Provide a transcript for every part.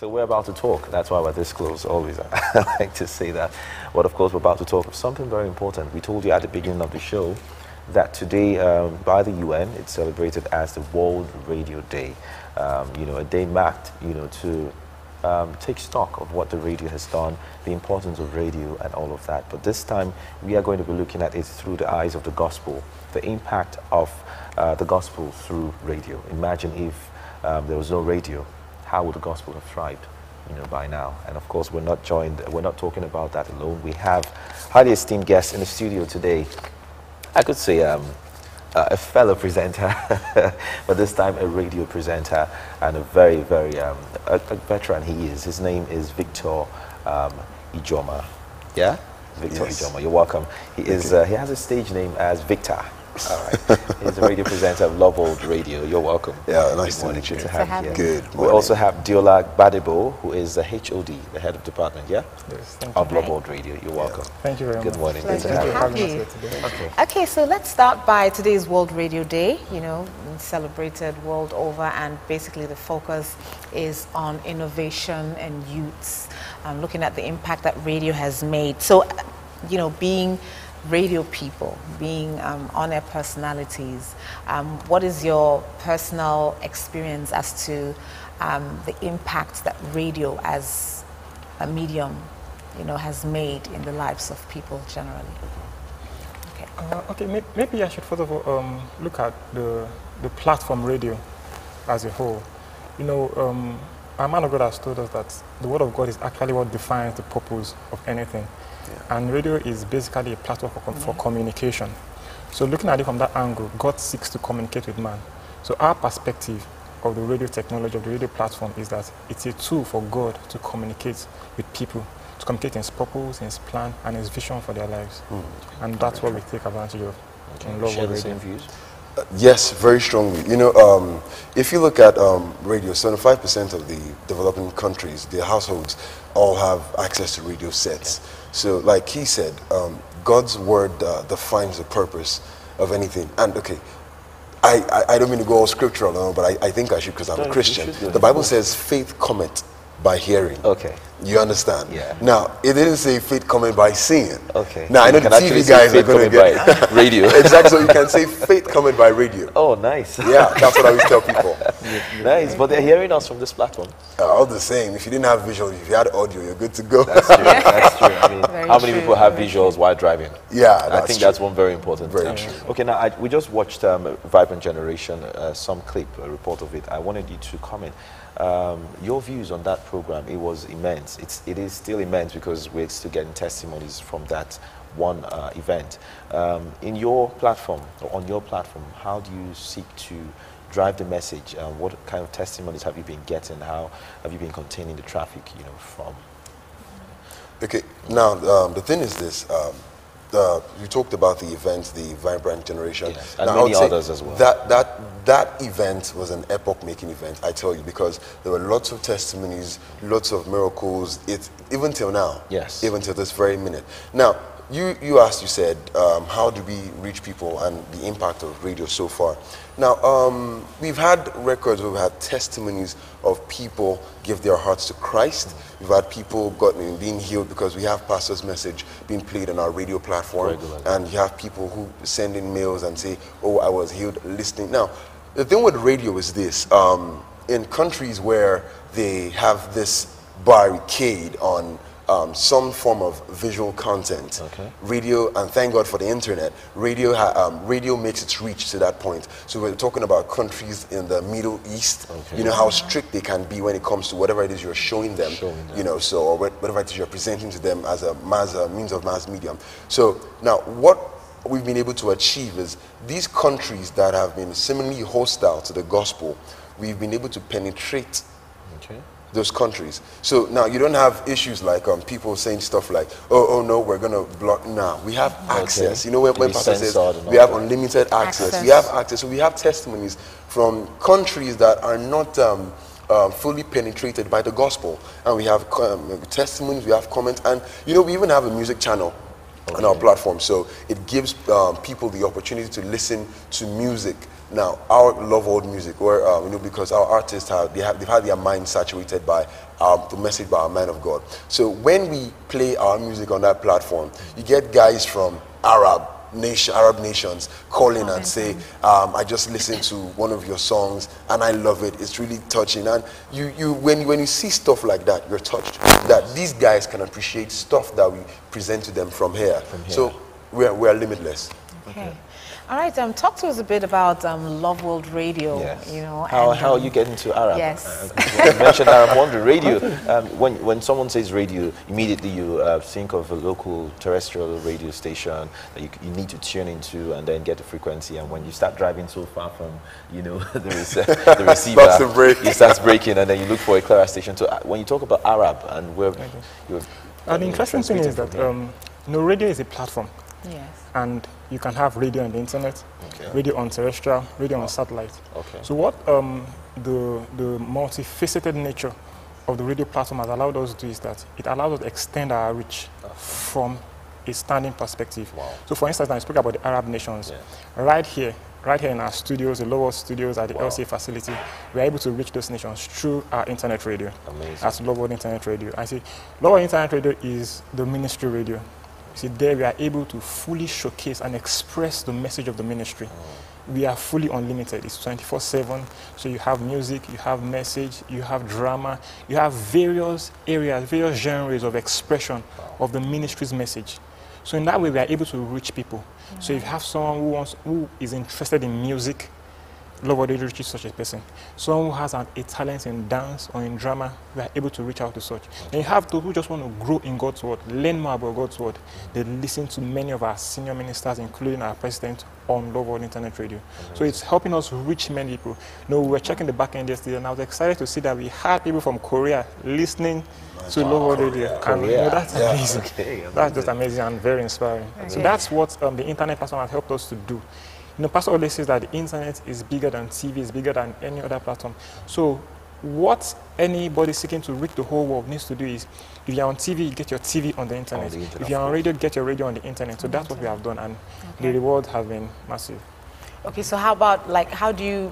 So we're about to talk. That's why we're this close, always. I like to say that. But of course, we're about to talk of something very important. We told you at the beginning of the show that today, by the UN, it's celebrated as the World Radio Day. You know, a day marked, you know, to take stock of what the radio has done, the importance of radio and all of that. But this time, we are going to be looking at it through the eyes of the gospel, the impact of the gospel through radio. Imagine if there was no radio. How would the gospel have thrived, you know, by now? And of course, we're not talking about that alone. We have highly esteemed guests in the studio today. I could say a fellow presenter, but this time a radio presenter, and a very, very a veteran he is. His name is Victor Ijoma. Yeah? Victor Ijoma, you're welcome. He is. He has a stage name as Victor. All right. He's a radio presenter of Loveworld Radio. You're welcome. Yeah, nice to meet you. Good to have you. Good morning. We also have Diola Badebo, who is the HOD, the head of department, yeah? Yes, thank you. Of Loveworld Radio. You're welcome. Thank you very much. Good morning. Good to Pleasure have to you. have you. Okay. Okay, so let's start by today's World Radio Day, you know, celebrated world over, and basically the focus is on innovation and youths, looking at the impact that radio has made. So, you know, being radio people, being on-air personalities, what is your personal experience as to the impact that radio as a medium, you know, has made in the lives of people generally? Okay, maybe I should first of all look at the platform radio as a whole. You know, our man of God has told us that the word of God is actually what defines the purpose of anything. Yeah. And radio is basically a platform for communication. So looking at it from that angle, God seeks to communicate with man. So our perspective of the radio technology, of the radio platform, is that it's a tool for God to communicate with people, to communicate in his purpose, in his plan, and his vision for their lives. And that's what we take advantage of. Okay. Share the same views? Yes, very strongly. You know, if you look at radio, 75% of the developing countries, their households, all have access to radio sets. Okay. So, like he said, God's word defines the purpose of anything. And okay, I don't mean to go all scriptural, but I think I should, because I'm a Christian. The Bible says faith cometh by hearing. Okay. You understand? Yeah. Now, it didn't say faith coming by seeing. Okay. Now, I know the TV guys are going to get radio. Exactly. So you can say faith coming by radio. Oh, nice. Yeah, that's what I always tell people. Nice. But they're hearing us from this platform. All the same. If you didn't have visual, if you had audio, you're good to go. That's true. That's true. I mean, Very how many true, people have very visuals while driving? Yeah, I think that's one very important Very thing. true. Okay, now we just watched Vibrant Generation, some clip, a report of it. I wanted you to comment. Your views on that program. It was immense. It is still immense because we're still getting testimonies from that one event. In your platform, or on your platform, how do you seek to drive the message? What kind of testimonies have you been getting? How have you been containing the traffic, you know, from? Okay, now the thing is this. You talked about the event, the Vibrant Generation. Yes, and now, many others as well. That event was an epoch-making event, I tell you, because there were lots of testimonies, lots of miracles, even till now. Yes. Even till this very minute. Now, you asked, you said, how do we reach people and the impact of radio so far? Now, we've had records, we've had testimonies of people give their hearts to Christ. We've had people being healed because we have pastor's message being played on our radio platform. Regularly. And you have people who send in mails and say, oh, I was healed listening. Now, the thing with radio is this. In countries where they have this barricade on some form of visual content. Okay. Radio, and thank God for the internet, radio makes its reach to that point. So we're talking about countries in the Middle East. Okay. You know how strict they can be when it comes to whatever it is you're showing them. You know, so or whatever it is you're presenting to them as a means of mass medium. So now what we've been able to achieve is these countries that have been seemingly hostile to the gospel, we've been able to penetrate those countries. So now you don't have issues like people saying stuff like, oh no, we're going to block. Now we have access. You know, when Pastor says we have unlimited access, we have access. So we have testimonies from countries that are not fully penetrated by the gospel. And we have testimonies, we have comments, and you know, we even have a music channel on our platform. So it gives people the opportunity to listen to music Now, our love world music, where because our artists they've had their mind saturated by the message by our man of God. So when we play our music on that platform, you get guys from Arab nations call in and say, I just listened to one of your songs and I love it. It's really touching. And when you see stuff like that, you're touched that these guys can appreciate stuff that we present to them from here. So we're limitless. Okay. All right, talk to us a bit about Loveworld Radio. Yes. You know, how you get into Arab? Yes. You mentioned Arab Wonder Radio. When someone says radio, immediately you think of a local terrestrial radio station that you need to tune into and then get the frequency. And when you start driving so far from the receiver, it starts breaking, and then you look for a clearer station. So when you talk about Arab and where you're, the interesting thing is that radio is a platform. Yes. And you can have radio on the internet, radio on terrestrial, radio on satellite. Okay. So what the multifaceted nature of the radio platform has allowed us to do is that it allows us to extend our reach from a standing perspective. Wow. So for instance, I spoke about the Arab nations. Right here in our studios, the Loveworld studios at the LCA facility, we're able to reach those nations through our internet radio. Amazing. That's Loveworld Internet Radio. I say Loveworld Internet Radio is the ministry radio. See, there we are able to fully showcase and express the message of the ministry. We are fully unlimited. It's 24/7. So you have music, you have message, you have drama, you have various areas, various genres of expression of the ministry's message. So in that way, we are able to reach people. So if you have someone who is interested in music, Loveworld Radio reaches such a person. Someone who has a talent in dance or in drama, we are able to reach out to such. And you have those who just want to grow in God's word, learn more about God's word. They listen to many of our senior ministers, including our president, on Loveworld Internet Radio. So it's helping us reach many people. We were checking the back end yesterday, and I was excited to see that we had people from Korea listening to Loveworld Radio. And that's amazing. That's just amazing and very inspiring. So that's what the internet platform has helped us to do. Pastor always says that the internet is bigger than TV, is bigger than any other platform. So what anybody seeking to reach the whole world needs to do is, if you're on TV, you get your TV on the internet. If you're on radio, get your radio on the internet. So that's what we have done, and the reward has been massive. Okay, so how about, how do you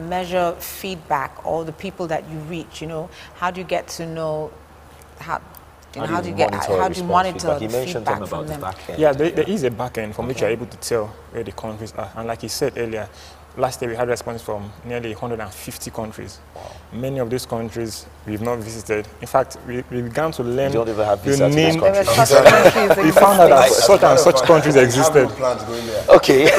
measure feedback or the people that you reach? How do you get to know how do you monitor the feedback from them? Yeah, there is a back end from which you're able to tell where the countries are. And like you said earlier, last year we had response from nearly 150 countries. Wow. Many of these countries we've not visited. In fact, we began to learn you don't even have visa to name. countries. We found out that such and such countries existed. Okay.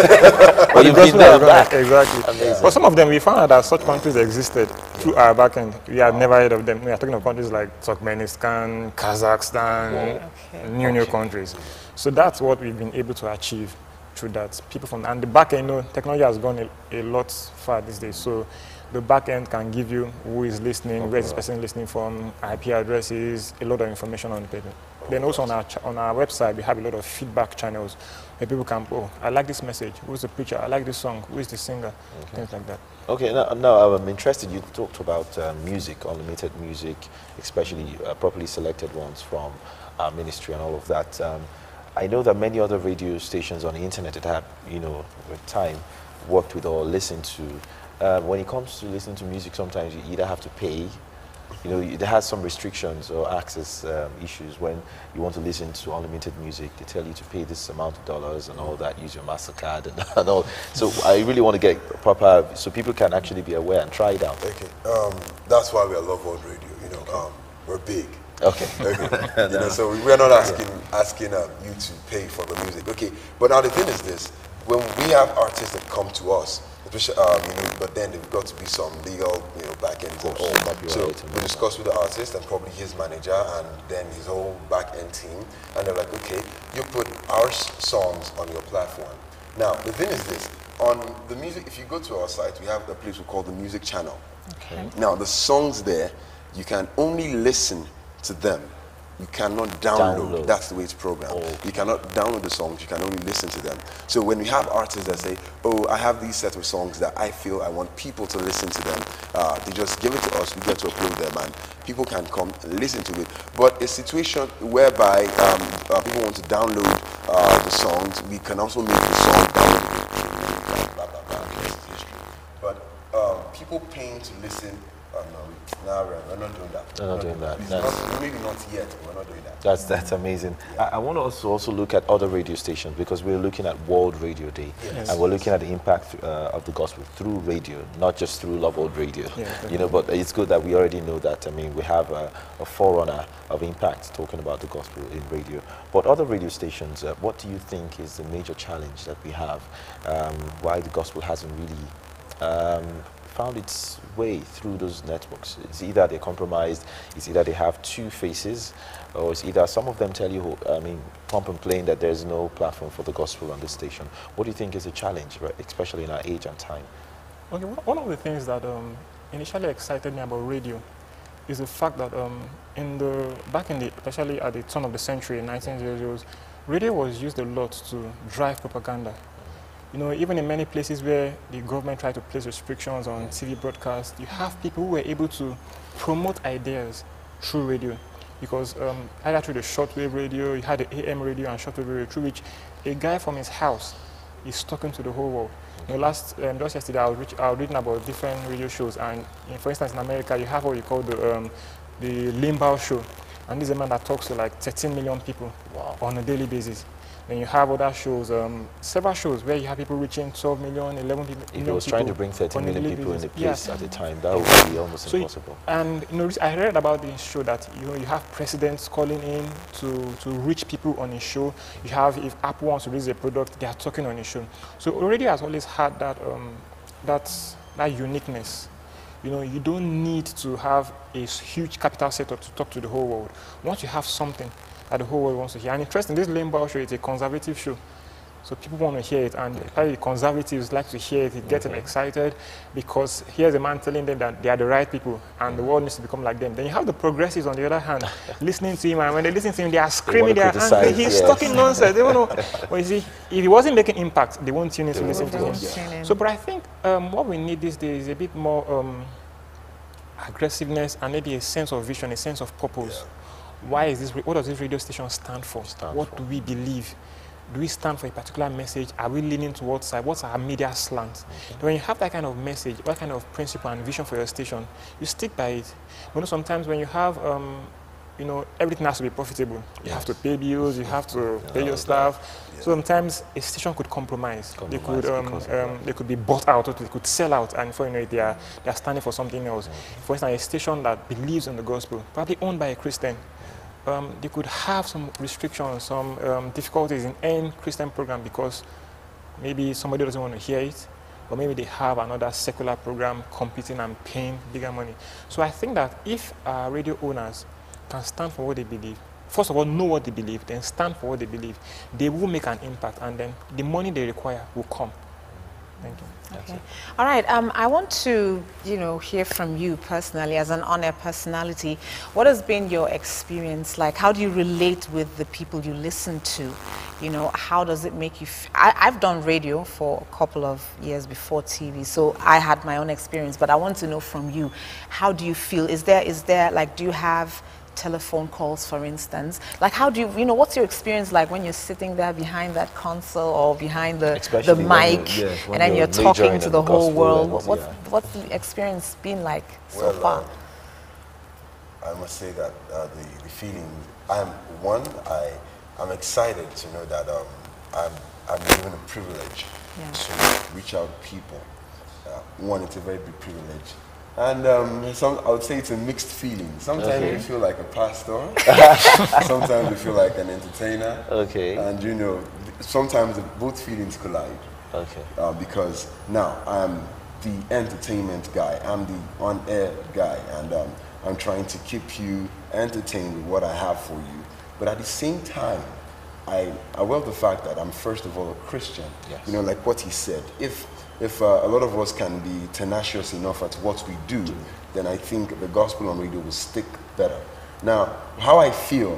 But you've been there back. Exactly. Amazing. But some of them we found out that such countries existed through our back end. We had never heard of them. We are talking of countries like Turkmenistan, Kazakhstan, new countries. So that's what we've been able to achieve through that. People from and the back end, technology has gone a lot far these days. So the back end can give you who is listening, where is this person listening from, IP addresses, a lot of information on the paper. Then also on our website, we have a lot of feedback channels where people can, I like this message. Who's the preacher? I like this song. Who is the singer? Things like that. Okay, now I'm interested. You talked about music, unlimited music, especially properly selected ones from our ministry and all of that. I know that many other radio stations on the internet that have, with time, worked with or listened to. When it comes to listening to music, sometimes you either have to pay, it has some restrictions or access issues when you want to listen to unlimited music. They tell you to pay this amount of dollars and all that, use your MasterCard and all. So I really want to get proper, so people can actually be aware and try it out. Okay, that's why we are Loveworld Radio, we're big. Okay. So we're not asking you to pay for the music. Okay, but now the thing is this: when we have artists that come to us, but then there's got to be some legal, back end and all. So we discuss with the artist and probably his manager and then his whole back end team, and they're like, okay, you put our songs on your platform. Now the thing is this: on the music, if you go to our site, we have a place we call the music channel. Okay. Now the songs there, you can only listen to them. You cannot download. That's the way it's programmed. You cannot download the songs, you can only listen to them. So when we have artists that say, I have these set of songs that I feel I want people to listen to them, they just give it to us, we get to upload them, and people can come and listen to it. But a situation whereby people want to download the songs, we can also make the song downloadable. paying to listen. No, we're not doing that. We're not doing that. Maybe not yet, but we're not doing that. That's amazing. Yeah. I want to also look at other radio stations, because we're looking at World Radio Day. Yes. And we're looking at the impact of the gospel through radio, not just through Loveworld Radio. Yeah, but it's good that we already know that. I mean, we have a forerunner of impact talking about the gospel in radio. But other radio stations, what do you think is the major challenge that we have? Why the gospel hasn't really found its way through those networks? It's either they're compromised, it's either they have two faces, or it's either some of them tell you, pump and plain, that there's no platform for the gospel on this station. What do you think is a challenge, right, especially in our age and time? Okay, one of the things that initially excited me about radio is the fact that especially at the turn of the century, in 1900s, radio was used a lot to drive propaganda. Even in many places where the government tried to place restrictions on TV broadcasts, you have people who were able to promote ideas through radio. Because either through the shortwave radio, you had the AM radio and shortwave radio, through which a guy from his house is talking to the whole world. Just yesterday, I was reading about different radio shows, and for instance, in America, you have what you call the Limbaugh show, and this is a man that talks to like 13 million people on a daily basis. Then you have other shows, several shows where you have people reaching 12 million, 11 million people. If he was trying to bring 13 million people in a place at a time, that would be almost impossible. And I read about this show that you have presidents calling in to reach people on a show. You have, if Apple wants to release a product, they are talking on a show. So radio has always had that that uniqueness. You don't need to have a huge capital setup to talk to the whole world. Once you have something that the whole world wants to hear. And interesting, this Limbaugh show is a conservative show. So people want to hear it, and the conservatives like to hear it. It gets them excited, because here's a man telling them that they are the right people and the world needs to become like them. Then you have the progressives on the other hand listening to him, and when they listen to him, they are screaming, they are angry, he's talking nonsense. They don't know. Well, you see, if he wasn't making impact, they won't tune in to listen to him. So, but I think what we need these days is a bit more aggressiveness and maybe a sense of vision, a sense of purpose. Why is this? What does this radio station stand for? What do we believe? Do we stand for a particular message? Are we leaning towards side? What's our media slant? When you have that kind of message, what kind of principle and vision for your station, you stick by it. Sometimes when you have, everything has to be profitable. You have to pay bills, you have to pay your staff. So sometimes a station could compromise. They could be bought out, or they could sell out, and before you know it, they are standing for something else. For instance, a station that believes in the gospel, probably owned by a Christian, they could have some restrictions, some difficulties in any Christian program, because maybe somebody doesn't want to hear it, or maybe they have another secular program competing and paying bigger money. So I think that if radio owners can stand for what they believe, first of all, know what they believe, then stand for what they believe, they will make an impact, and then the money they require will come. Thank you. Okay. All right. I want to, hear from you personally as an on-air personality. What has been your experience like? How do you relate with the people you listen to? How does it make you I've done radio for a couple of years before TV, so I had my own experience, but I want to know from you, how do you feel? Is there like, do you have telephone calls, for instance? Like, how do you, what's your experience like when you're sitting there behind that console or behind the mic, and then you're talking to the whole world? What's the experience been like so far? I must say that the feeling, I'm excited to know that I'm given a privilege to reach out to people. One, it's a very big privilege. And I would say it's a mixed feeling. Sometimes you feel like a pastor. Sometimes you feel like an entertainer. And sometimes both feelings collide. Because now I'm the entertainment guy. I'm the on-air guy. And I'm trying to keep you entertained with what I have for you. But at the same time, I love the fact that I'm first of all a Christian. Like what he said. If a lot of us can be tenacious enough at what we do, then I think the gospel on radio will stick better. Now, how I feel,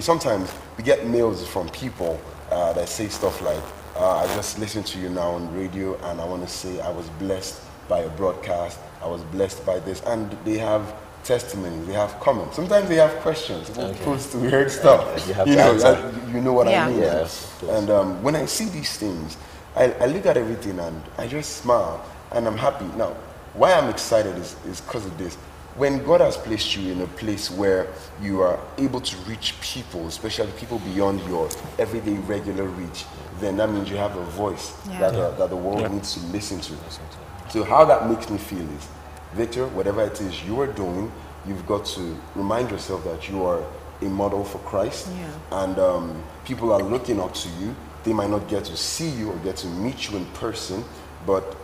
sometimes we get mails from people that say stuff like, I just listened to you now on radio, and I want to say I was blessed by a broadcast, I was blessed by this, and they have testimonies, they have comments. Sometimes they have questions, opposed to weird stuff. You know what I mean? Yes. And when I see these things, I look at everything and I just smile and I'm happy. Now, why I'm excited is because of this. When God has placed you in a place where you are able to reach people, especially people beyond your everyday regular reach, then that means you have a voice that the world needs to listen to. So how that makes me feel is, Victor, whatever it is you are doing, you've got to remind yourself that you are a model for Christ, and people are looking up to you. They might not get to see you or get to meet you in person, but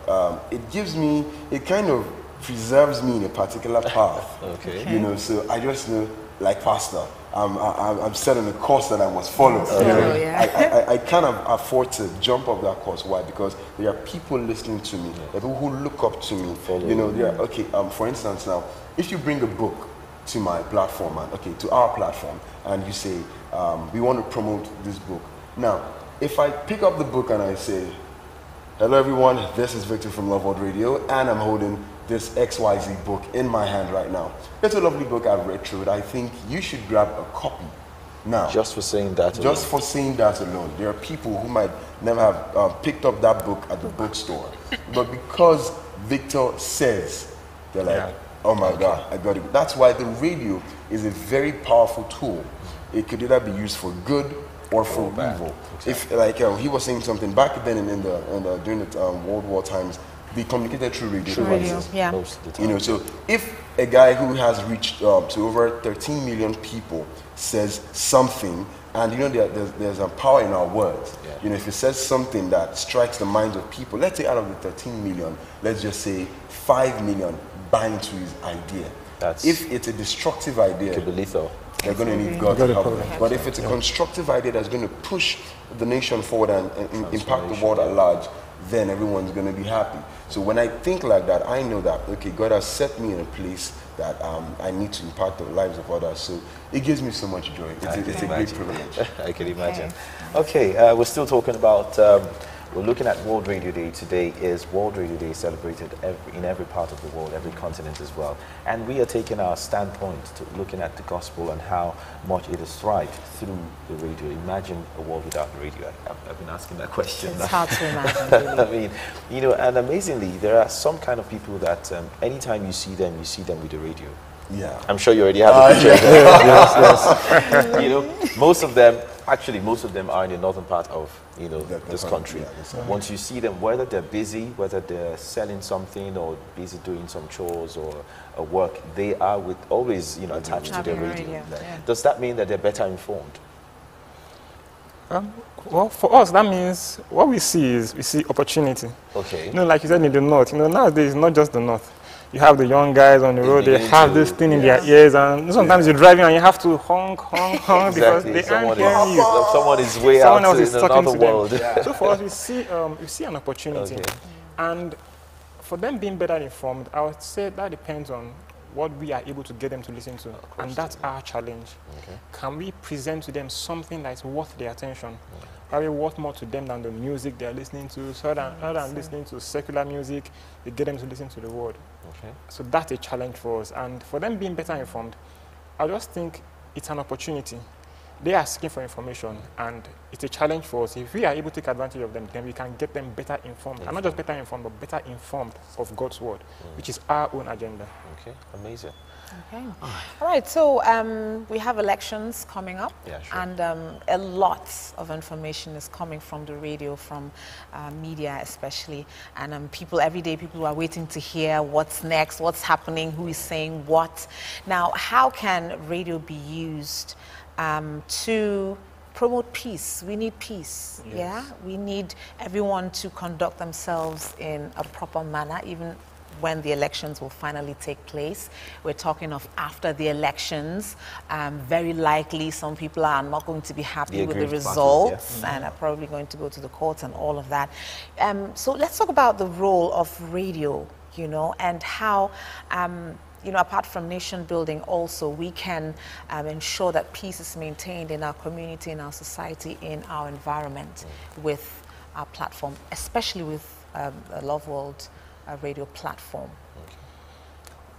it kind of preserves me in a particular path. Okay. You know, so I just know, like Pastor, I'm set on a course that I must follow. I cannot afford to jump off that course. Why? Because there are people listening to me, there are people who look up to me. You know, for instance, now, if you bring a book to my platform, to our platform, and you say, we want to promote this book. Now, if I pick up the book and I say, hello everyone, this is Victor from Loveworld Radio, and I'm holding this XYZ book in my hand right now. It's a lovely book, I've read through it. I think you should grab a copy. Now, just for saying that alone. Just for saying that alone. There are people who might never have picked up that book at the bookstore. But because Victor says, they're like, oh my God, I got it. That's why the radio is a very powerful tool. It could either be used for good or for evil. Exactly. If, like he was saying something back then during the World War times, they communicated through radio devices. Most of the time. You know, so if a guy who has reached to over 13 million people says something, and you know there's a power in our words. You know, if it says something that strikes the minds of people, let's say out of the 13 million, let's just say 5 million buy into his idea. If it's a destructive idea, it could be lethal. They're going to need God to help them. But if it's a constructive idea that's going to push the nation forward and impact the world at large, then everyone's going to be happy. So when I think like that, I know that, okay, God has set me in a place that I need to impact the lives of others. So it gives me so much joy. It's a great privilege. I can imagine. Okay, we're still talking about, we're looking at World Radio Day. Today is World Radio Day, celebrated in every part of the world, every continent as well. And we are taking our standpoint to looking at the gospel and how much it is thrived through the radio. Imagine a world without the radio. I've been asking that question. It's hard to imagine, really. I mean, you know, and amazingly, there are some kind of people that anytime you see them with the radio. Yeah. I'm sure you already have a picture. Yes. You know, most of them are in the northern part of, you know, this country. Once you see them, whether they're busy, whether they're selling something or busy doing some chores or work, they are always, you know, attached to their radio. Does that mean that they're better informed? Well, for us, that means what we see opportunity. Okay. You know, like you said in the north, you know, nowadays, not just the north. You have the young guys on the road, they have this thing in their ears, and sometimes you're driving and you have to honk because they aren't hearing you. Someone is way out in another world. So for us, we see an opportunity. And for them being better informed, I would say that depends on what we are able to get them to listen to. And that's our challenge. Can we present to them something that's worth their attention? Probably worth more to them than the music they're listening to. So rather than listening to secular music, we get them to listen to the word. So that's a challenge for us. And for them being better informed, I just think it's an opportunity. They are asking for information, and it's a challenge for us. If we are able to take advantage of them, then we can get them better informed. And not just better informed, but better informed of God's word, which is our own agenda. Okay, amazing. Okay. All right, so we have elections coming up, and a lot of information is coming from the radio, from media especially, and every day people are waiting to hear what's next, what's happening, who is saying what. Now, how can radio be used to promote peace? We need peace, we need everyone to conduct themselves in a proper manner, even when the elections will finally take place. We're talking of after the elections. Very likely some people are not going to be happy with the results and are probably going to go to the courts and all of that. So let's talk about the role of radio, you know, and how you know, apart from nation building also, we can ensure that peace is maintained in our community, in our society, in our environment with our platform, especially with a Loveworld radio platform.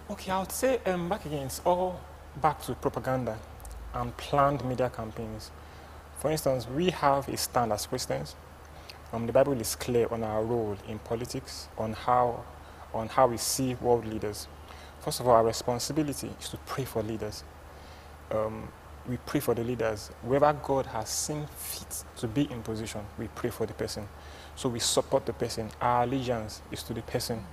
Okay, I would say back again, it's all back to propaganda and planned media campaigns. For instance, we have a stand as Christians. The Bible is clear on our role in politics, on how on how we see world leaders. First of all, our responsibility is to pray for leaders. We pray for the leaders. Wherever God has seen fit to be in position, we pray for the person. So we support the person. Our allegiance is to the person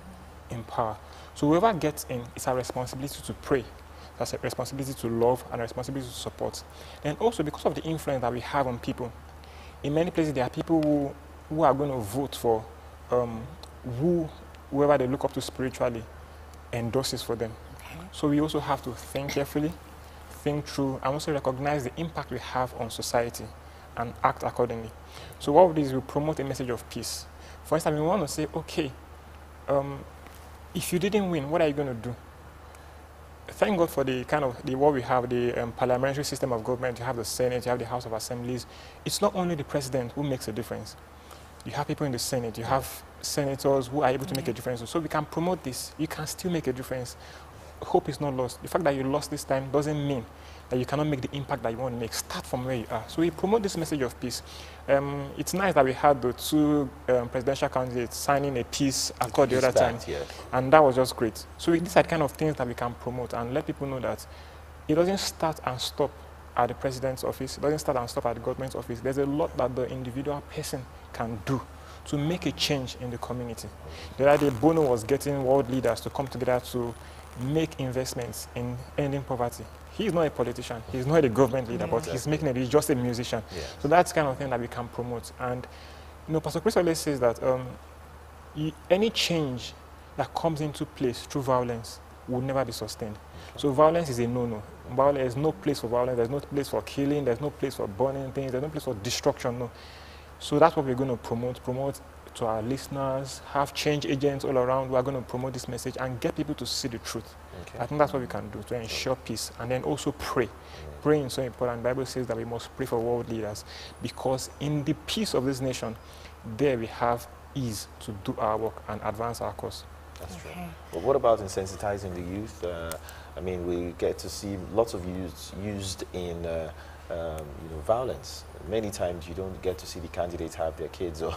in power. So whoever gets in, it's our responsibility to pray. That's a responsibility to love and a responsibility to support. And also because of the influence that we have on people, in many places there are people who are going to vote for whoever they look up to spiritually endorses for them. Okay. So we also have to think carefully, think through, and also recognize the impact we have on society and act accordingly. So what we do is we promote a message of peace. For instance, we want to say, okay, if you didn't win, what are you going to do? Thank God for the what we have, the parliamentary system of government. You have the Senate, you have the House of Assemblies. It's not only the president who makes a difference. You have people in the Senate, you have senators who are able to make a difference. So we can promote this. You can still make a difference. Hope is not lost. The fact that you lost this time doesn't mean that you cannot make the impact that you want to make. Start from where you are. So we promote this message of peace. It's nice that we had the two presidential candidates signing a peace accord the other time. Yes. And that was just great. So these are the kind of things that we can promote and let people know that it doesn't start and stop at the president's office. It doesn't start and stop at the government's office. There's a lot that the individual person can do to make a change in the community. The other day, Bono was getting world leaders to come together to make investments in ending poverty. He's not a politician, he's not a government leader, but he's making it, he's just a musician. Yeah. So that's the kind of thing that we can promote. And Pastor Chris always says that any change that comes into place through violence will never be sustained. Okay. So violence is a no-no. There's no place for violence, there's no place for killing, there's no place for burning things, there's no place for destruction, no. So that's what we're going to promote to our listeners, have change agents all around who are going to promote this message and get people to see the truth. Okay. I think that's what we can do to ensure peace. And then also pray. Praying is so important. The Bible says that we must pray for world leaders because in the peace of this nation, there we have ease to do our work and advance our cause. That's true. But what about insensitizing the youth? I mean, we get to see lots of youths used in violence. Many times you don't get to see the candidates have their kids or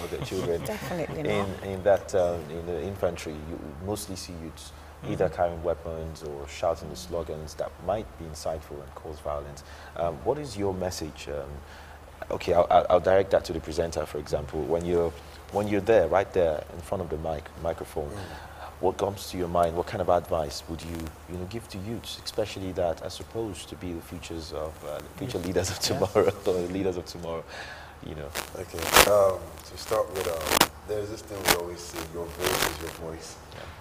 their children. Definitely in the infantry. You mostly see youths either carrying weapons or shouting the slogans that might be insightful and cause violence. What is your message? Okay, I'll direct that to the presenter, for example. When you're there, right there in front of the microphone, what comes to your mind? What kind of advice would you give to youths, especially that are supposed to be the futures of future leaders of tomorrow, or the leaders of tomorrow? Okay. To start with, there's this thing we always say: your vote is your voice.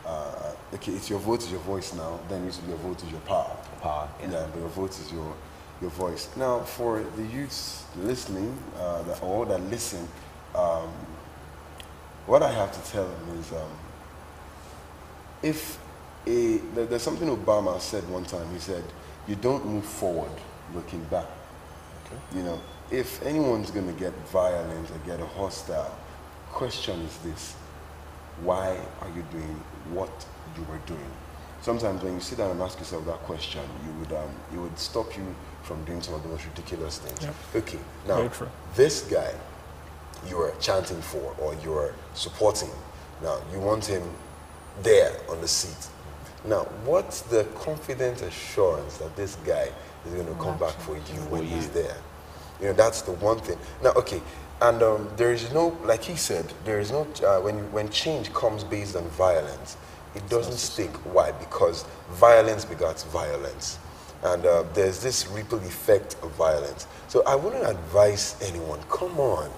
Yeah. Okay, it's your vote is your voice now. Then it used to be your vote is your power. Power. Yeah, but your vote is your voice. Now, for the youths listening, that listen, what I have to tell them is. There's something Obama said one time. He said, "You don't move forward looking back." Okay. If anyone's going to get violent or get hostile, question is this: why are you doing what you were doing? Sometimes when you sit down and ask yourself that question, it would stop you from doing some of the most ridiculous things. Yep. Okay. Now, this guy you are chanting for or you are supporting, now you want him there on the seat. Now, what's the confident assurance that this guy is going to come back for you when he's there? That's the one thing. Now, okay, and there is no, like he said, there is no, when change comes based on violence, it doesn't stick. Why? Because violence begets violence. And there's this ripple effect of violence. So I wouldn't advise anyone, come on,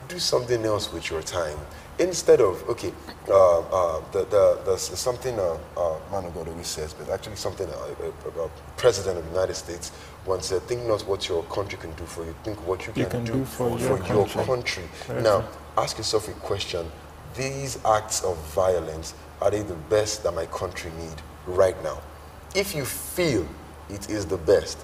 do something else with your time. Instead of, okay, there's something man of God always says, but actually something a president of the United States once said, think not what your country can do for you, think what you can do for your country. Now, ask yourself a question. These acts of violence, are they the best that my country need right now? If you feel it is the best,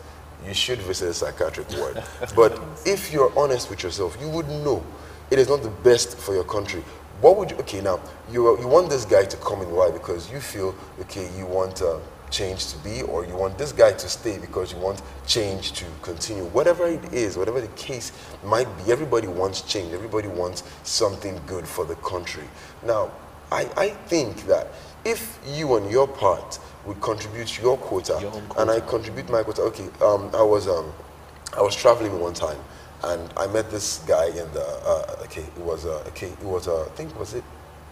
you should visit a psychiatric ward. But if you're honest with yourself, you would know it is not the best for your country. What would you, okay, now, you want this guy to come in, why? Because you feel, okay, you want change to be, or you want this guy to stay because you want change to continue. Whatever it is, whatever the case might be, everybody wants change. Everybody wants something good for the country. Now, I think that if you on your part would contribute your quota, and I contribute my quota. Okay, I was traveling one time, and I met this guy in the I think was it.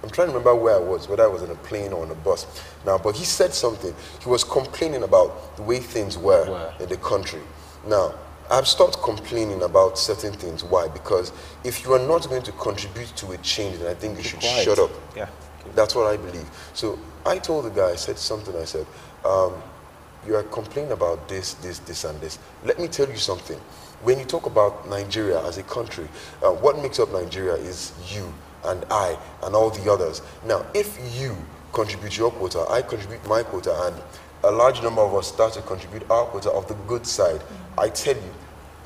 I'm trying to remember where I was, whether I was in a plane or on a bus. Now, but he said something. He was complaining about the way things were in the country. Now, I've stopped complaining about certain things. Why? Because if you are not going to contribute to a change, then I think you should shut up. Yeah. That's what I believe. So I told the guy, I said something, I said, you are complaining about this, and this. Let me tell you something. When you talk about Nigeria as a country, what makes up Nigeria is you and I and all the others. Now, if you contribute your quota, I contribute my quota, and a large number of us start to contribute our quota of the good side, I tell you,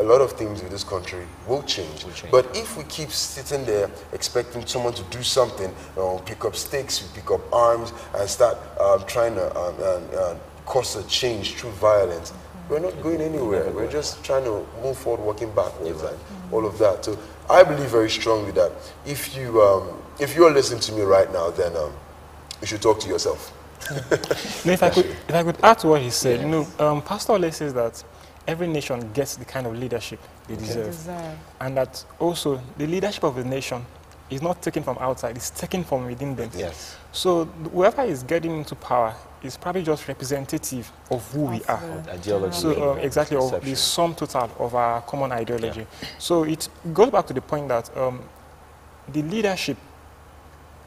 a lot of things in this country will change. But if we keep sitting there expecting someone to do something, pick up sticks, pick up arms, and start trying to cause a change through violence, we're not going anywhere. We're just trying to move forward, working backwards, and all of that. So I believe very strongly that if you're listening to me right now, then you should talk to yourself. If I could add to what he said, Pastor Ole says that every nation gets the kind of leadership they deserve, and that also the leadership of the nation is not taken from outside; it's taken from within them. Yes. So whoever is getting into power is probably just representative of who we are. Ideology. So exactly, of the sum total of our common ideology. So it goes back to the point that the leadership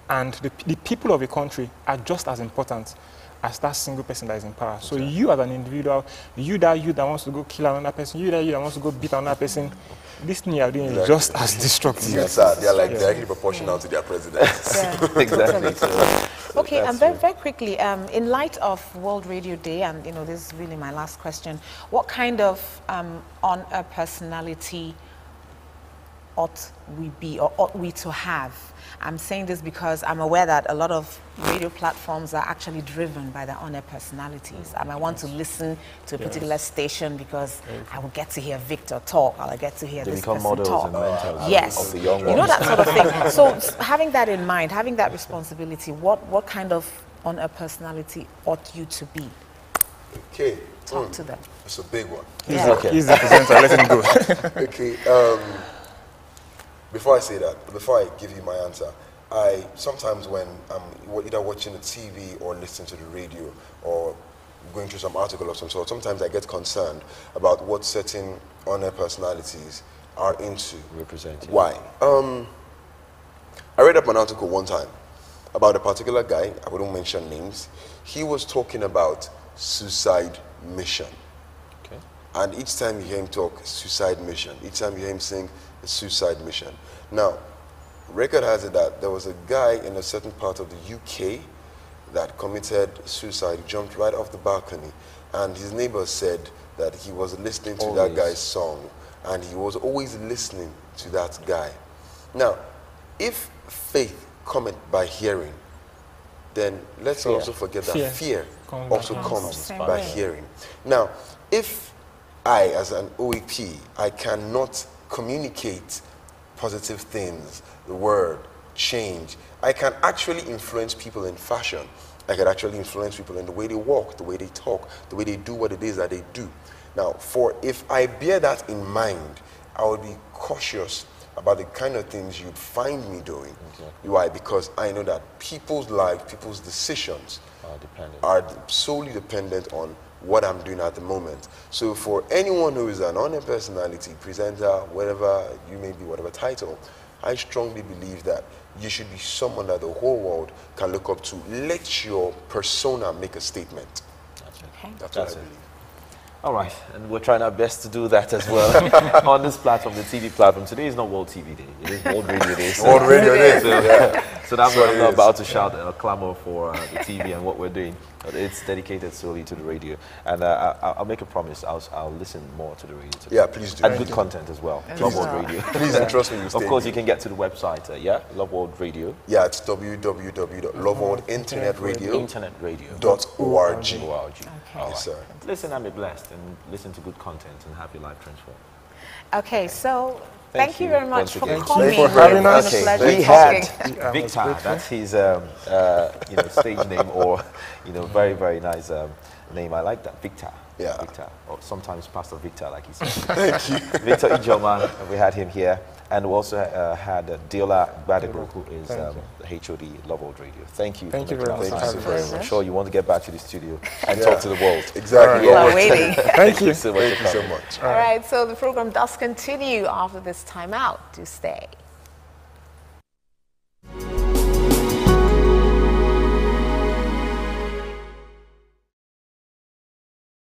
and the people of a country are just as important as that single person that is in power. So you as an individual, you that wants to go kill another person, you that wants to go beat another person, this thing you are doing is just as destructive. Yes, sir. They are like directly proportional to their president. Exactly. Okay, and very quickly, in light of World Radio Day, and this is really my last question, what kind of on-air personality ought we be, or ought we to have? I'm saying this because I'm aware that a lot of radio platforms are actually driven by their on-air personalities. I might want to listen to a particular station because I will get to hear Victor talk, or I get to hear this person talk. Yes, of the young ones. That sort of thing. So having that in mind, having that responsibility, what kind of on-air personality ought you to be? Okay. Talk to them. It's a big one. He's the presenter, let him go. Okay. Before I say that, before I give you my answer, I sometimes when I'm either watching the TV or listening to the radio or going through some article of some sort, sometimes I get concerned about what certain on-air personalities are into. Representing. Why? I read up an article one time about a particular guy, I wouldn't mention names. He was talking about suicide mission. Okay. And each time you hear him talk, suicide mission. Each time you hear him sing, a suicide mission. Now, record has it that there was a guy in a certain part of the UK that committed suicide. He jumped right off the balcony, and his neighbor said that he was listening to that guy's song, and he was always listening to that guy. Now, if faith cometh by hearing, then let's also forget that fear also comes by hearing. Now, if I, as an OEP, I cannot communicate positive things, the word, change, I can actually influence people in fashion. I can actually influence people in the way they walk, the way they talk, the way they do what it is that they do. Now, if I bear that in mind, I would be cautious about the kind of things you'd find me doing. Exactly. Why? Because I know that people's lives, people's decisions are solely dependent on what I'm doing at the moment. So for anyone who is an on-air personality, presenter, whatever you may be, whatever title, I strongly believe that you should be someone that the whole world can look up to. Let your persona make a statement. That's what I believe. All right, and we're trying our best to do that as well on this platform, the TV platform. Today is not World TV Day, it is World Radio Day. So, World Radio Day. So I'm not about to shout a clamor for the TV and what we're doing. It's dedicated solely to the radio. And I'll make a promise, I'll listen more to the radio today. Yeah, please do. And good content as well. Loveworld Radio. Please trust me. Of course, you can get to the website, Loveworld Radio. Yeah, it's www.loveworldinternetradio.org. Yes, sir. Listen and be blessed, and listen to good content and have your life transformed. Okay, so Thank you very much for coming. Thank you for having us. It's been a pleasure We had talking. Victor. That's his stage name, or very, very nice name. I like that, Victor. Yeah. Victor, or sometimes Pastor Victor, like he said. Thank you. Victor Ijoma, we had him here. And we also had Diola Badegro, who is the HOD Loveworld Radio. Thank you. Thank you very much. Thank you so very much. I'm sure you want to get back to the studio and talk to the world. Exactly. We are waiting. Thank you so much. Thank you so much. All right, so the program does continue after this time out. Do stay.